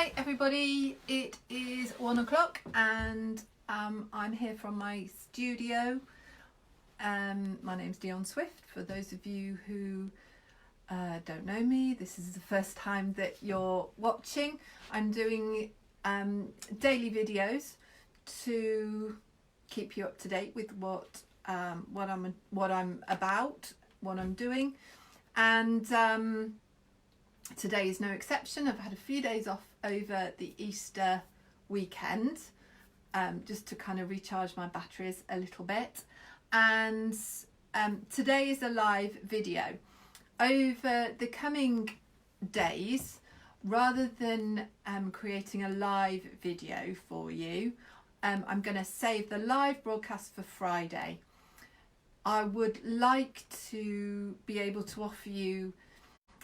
Hi everybody, it is 1 o'clock and I'm here from my studio. My name's Dion Swift. For those of you who don't know me, this is the first time that you're watching. I'm doing daily videos to keep you up to date with what I'm about, what I'm doing, and today is no exception. I've had a few days off over the Easter weekend just to kind of recharge my batteries a little bit, and today is a live video. Over the coming days, rather than creating a live video for you, I'm going to save the live broadcast for Friday. I would like to be able to offer you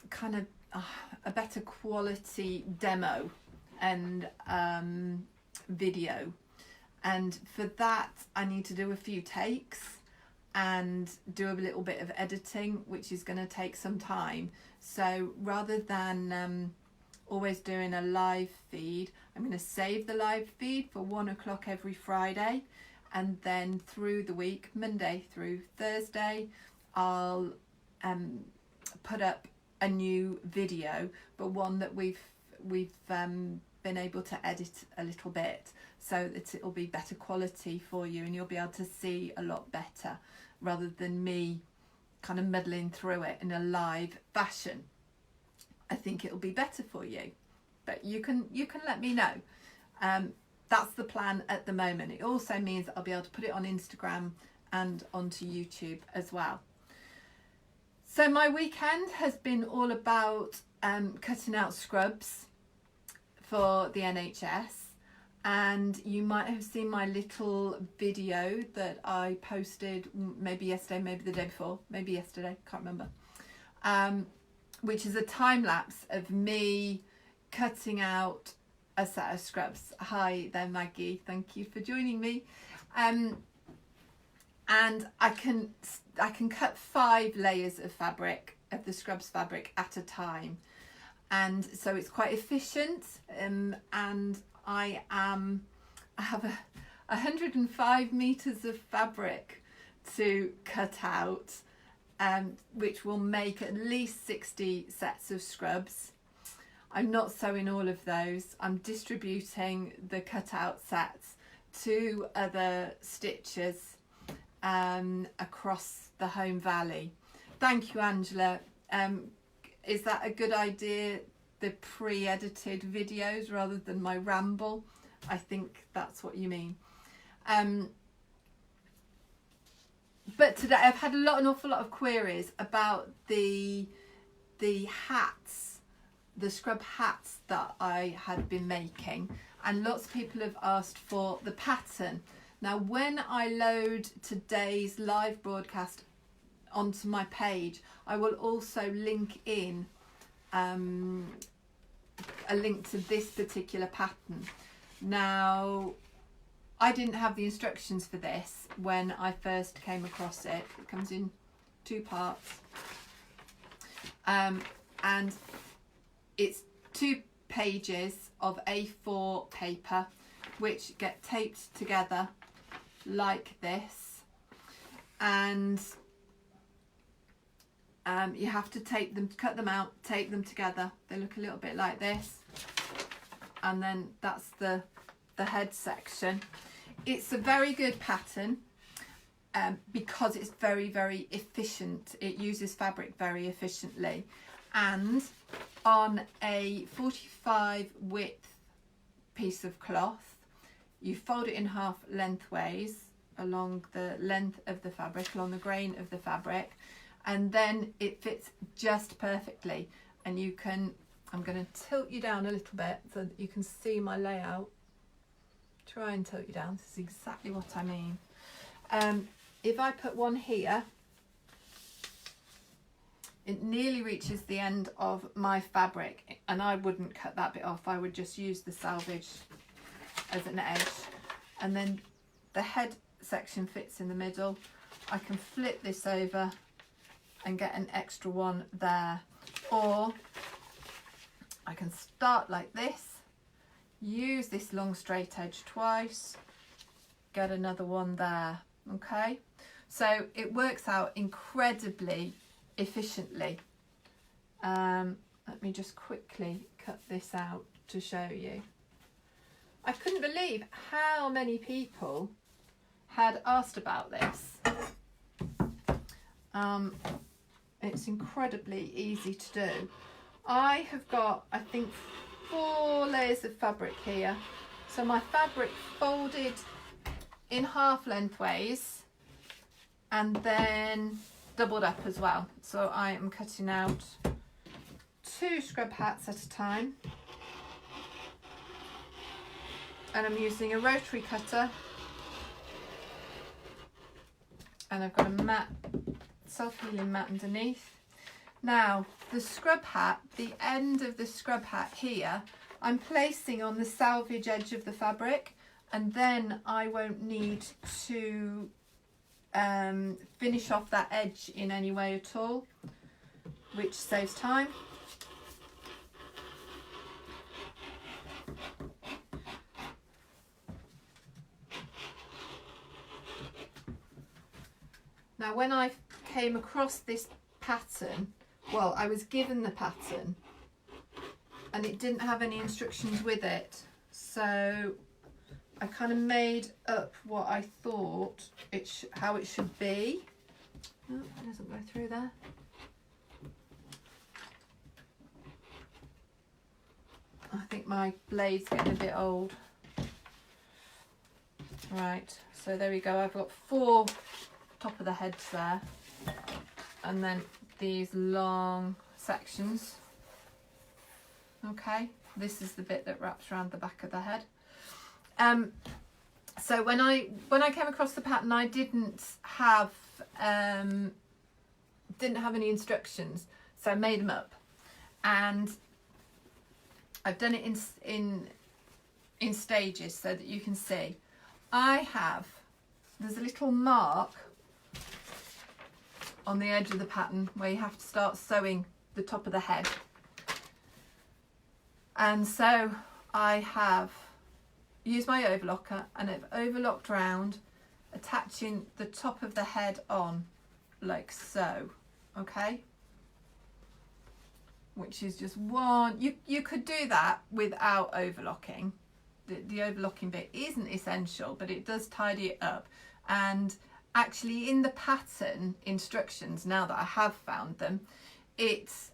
kind of a better quality demo and video, and for that I need to do a few takes and do a little bit of editing, which is going to take some time. So rather than always doing a live feed, I'm going to save the live feed for 1 o'clock every Friday, and then through the week, Monday through Thursday, I'll put up a new video, but one that we've been able to edit a little bit so that it'll be better quality for you and you'll be able to see a lot better, rather than me kind of muddling through it in a live fashion. I think it'll be better for you, but you can let me know. That's the plan at the moment. It also means that I'll be able to put it on Instagram and onto YouTube as well. So my weekend has been all about cutting out scrubs for the NHS, and you might have seen my little video that I posted maybe yesterday, maybe the day before, maybe yesterday, can't remember, which is a time lapse of me cutting out a set of scrubs. Hi there Maggie, thank you for joining me. And I can cut 5 layers of fabric, of the scrubs fabric at a time, and so it's quite efficient. And I have 105 meters of fabric to cut out, which will make at least 60 sets of scrubs. I'm not sewing all of those. I'm distributing the cut out sets to other stitchers across the home valley. Thank you, Angela. Is that a good idea, the pre-edited videos rather than my ramble? I think that's what you mean. But today I've had an awful lot of queries about the hats, the scrub hats that I had been making, and lots of people have asked for the pattern. Now, when I load today's live broadcast onto my page, I will also link in a link to this particular pattern. Now, I didn't have the instructions for this when I first came across it. It comes in 2 parts, and it's 2 pages of A4 paper which get taped together like this, and you have to tape them, cut them out, tape them together. They look a little bit like this, and then that's the head section. It's a very good pattern because it's very, very efficient. It uses fabric very efficiently, and on a 45 width piece of cloth, you fold it in half lengthways along the length of the fabric, along the grain of the fabric, and then it fits just perfectly. And you can, I'm going to tilt you down a little bit so that you can see my layout. Try and tilt you down. This is exactly what I mean. If I put one here, it nearly reaches the end of my fabric, and I wouldn't cut that bit off. I would just use the selvage as an edge, and then the head section fits in the middle. I can flip this over and get an extra one there, or I can start like this use this long straight edge twice, get another one there. Okay, so it works out incredibly efficiently. Let me just quickly cut this out to show you. I couldn't believe how many people had asked about this. It's incredibly easy to do. I have got, I think, 4 layers of fabric here. So my fabric folded in half lengthways and then doubled up as well. So I am cutting out 2 scrub hats at a time. And I'm using a rotary cutter. And I've got a mat, self-healing mat underneath. Now, the scrub hat, the end of the scrub hat here, I'm placing on the selvage edge of the fabric, and then I won't need to finish off that edge in any way at all, which saves time. Now, when I came across this pattern, well, I was given the pattern and it didn't have any instructions with it, so I kind of made up what I thought how it should be. Oh, it doesn't go through there. I think my blade's getting a bit old. Right, so there we go. I've got 4 top of the heads there, and then these long sections. Okay, this is the bit that wraps around the back of the head. So when I came across the pattern, I didn't have any instructions, so I made them up, and I've done it in stages so that you can see. There's a little mark on the edge of the pattern where you have to start sewing the top of the head, and so I have used my overlocker and I've overlocked round, attaching the top of the head on like so. Okay, which is just one. You could do that without overlocking. The overlocking bit isn't essential, but it does tidy it up. And actually in the pattern instructions, now that I have found them, there's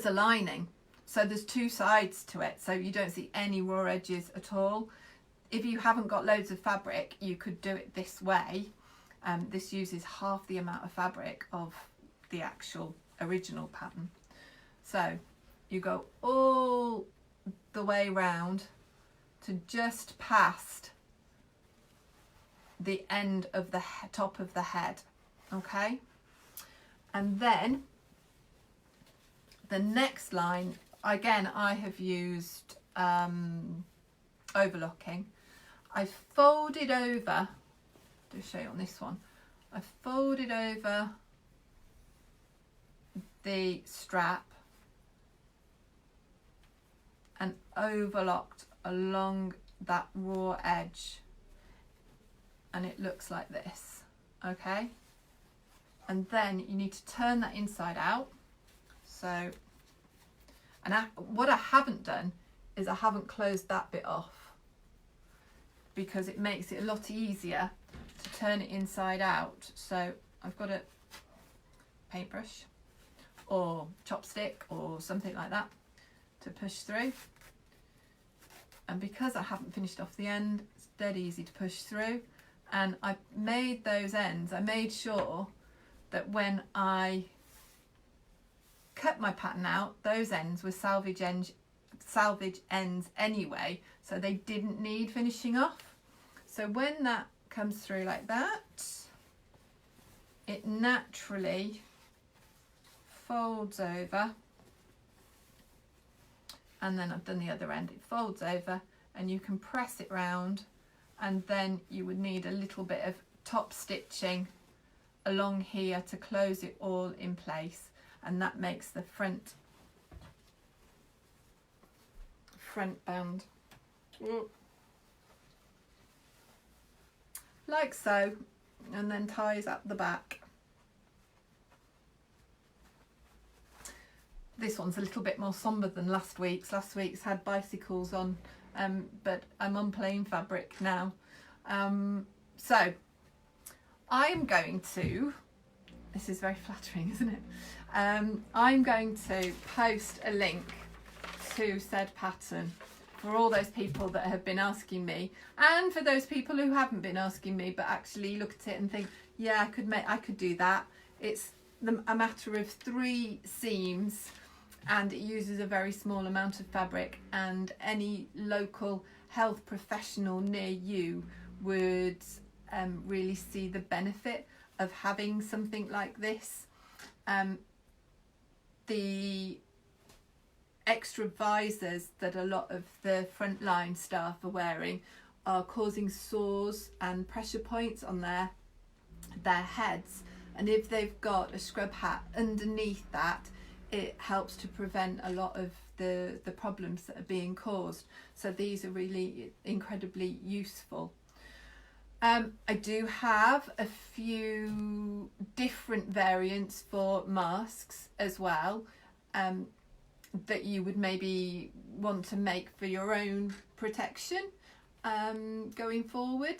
a lining, so there's 2 sides to it, so you don't see any raw edges at all. If you haven't got loads of fabric, you could do it this way. This uses half the amount of fabric of the actual original pattern. So you go all the way round to just past the end of the top of the head. Okay, and then the next line, again, I have used overlocking. I folded over, to show you on this one, I folded over the strap and overlocked along that raw edge, and it looks like this. Okay, and then you need to turn that inside out. So, and what I haven't done is I haven't closed that bit off, because it makes it a lot easier to turn it inside out. So I've got a paintbrush or chopstick or something like that to push through, and because I haven't finished off the end, it's dead easy to push through. And I made those ends, I made sure that when I cut my pattern out, those ends were salvage ends anyway, so they didn't need finishing off. So when that comes through like that, it naturally folds over, and then I've done the other end, it folds over, and you can press it round, and then you would need a little bit of top stitching along here to close it all in place, and that makes the front front band. Like so, and then ties at the back. This one's a little bit more sombre than last week's. Last week's had bicycles on, but I'm on plain fabric now. So I'm going to, this is very flattering, isn't it? I'm going to post a link to said pattern for all those people that have been asking me, and for those people who haven't been asking me but actually look at it and think, yeah, I could do that. It's a matter of 3 seams, and it uses a very small amount of fabric, and any local health professional near you would really see the benefit of having something like this. The extra visors that a lot of the frontline staff are wearing are causing sores and pressure points on their heads, and if they've got a scrub hat underneath that, it helps to prevent a lot of the problems that are being caused. So these are really incredibly useful. I do have a few different variants for masks as well, that you would maybe want to make for your own protection going forward.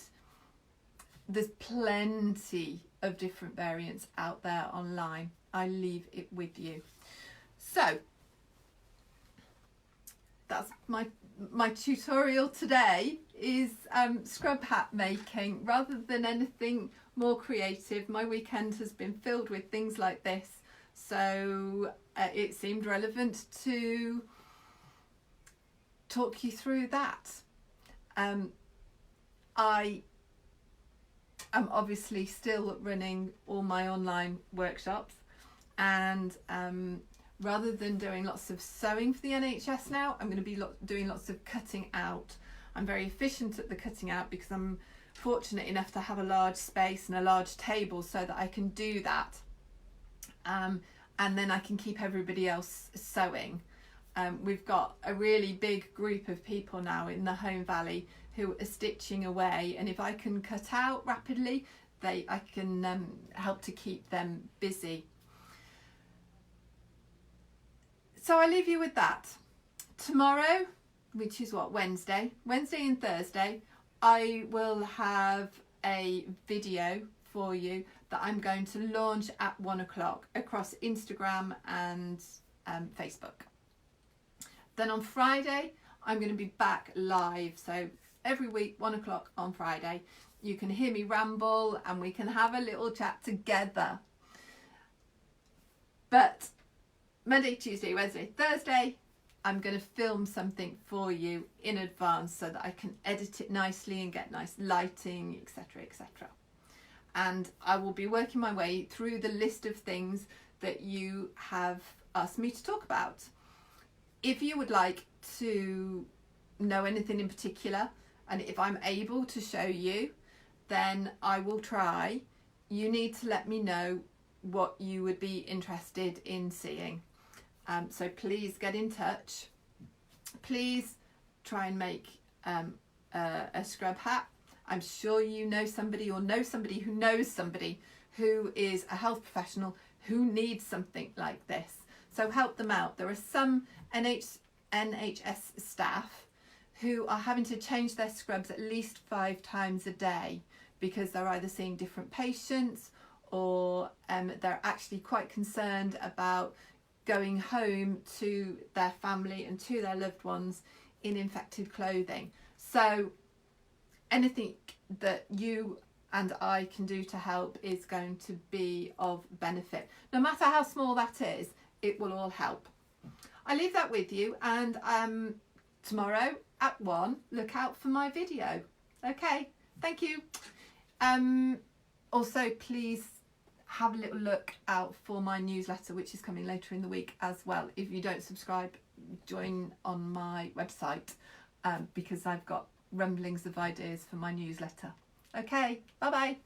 There's plenty of different variants out there online. I leave it with you. So that's my tutorial today is scrub hat making. Rather than anything more creative, my weekend has been filled with things like this, so it seemed relevant to talk you through that. I am obviously still running all my online workshops, and rather than doing lots of sewing for the NHS now, I'm going to be doing lots of cutting out. I'm very efficient at the cutting out because I'm fortunate enough to have a large space and a large table so that I can do that. And then I can keep everybody else sewing. We've got a really big group of people now in the Home Valley who are stitching away, and if I can cut out rapidly, I can help to keep them busy. So I leave you with that. Tomorrow, which is what, Wednesday and Thursday, I will have a video for you that I'm going to launch at 1 o'clock across Instagram and Facebook. Then on Friday, I'm going to be back live. So every week, 1 o'clock on Friday, you can hear me ramble and we can have a little chat together. But Monday, Tuesday, Wednesday, Thursday, I'm going to film something for you in advance so that I can edit it nicely and get nice lighting, etc., etc. And I will be working my way through the list of things that you have asked me to talk about. If you would like to know anything in particular, and if I'm able to show you, then I will try. You need to let me know what you would be interested in seeing. So please get in touch. Please try and make a scrub hat. I'm sure you know somebody or know somebody who knows somebody who is a health professional who needs something like this. So help them out. There are some NHS staff who are having to change their scrubs at least 5 times a day because they're either seeing different patients or they're actually quite concerned about going home to their family and to their loved ones in infected clothing. So anything that you and I can do to help is going to be of benefit. No matter how small that is, it will all help. I leave that with you, and tomorrow at 1, look out for my video. Okay, thank you. Also, please have a little look out for my newsletter, which is coming later in the week as well. If you don't subscribe, join on my website because I've got rumblings of ideas for my newsletter. Okay, bye bye.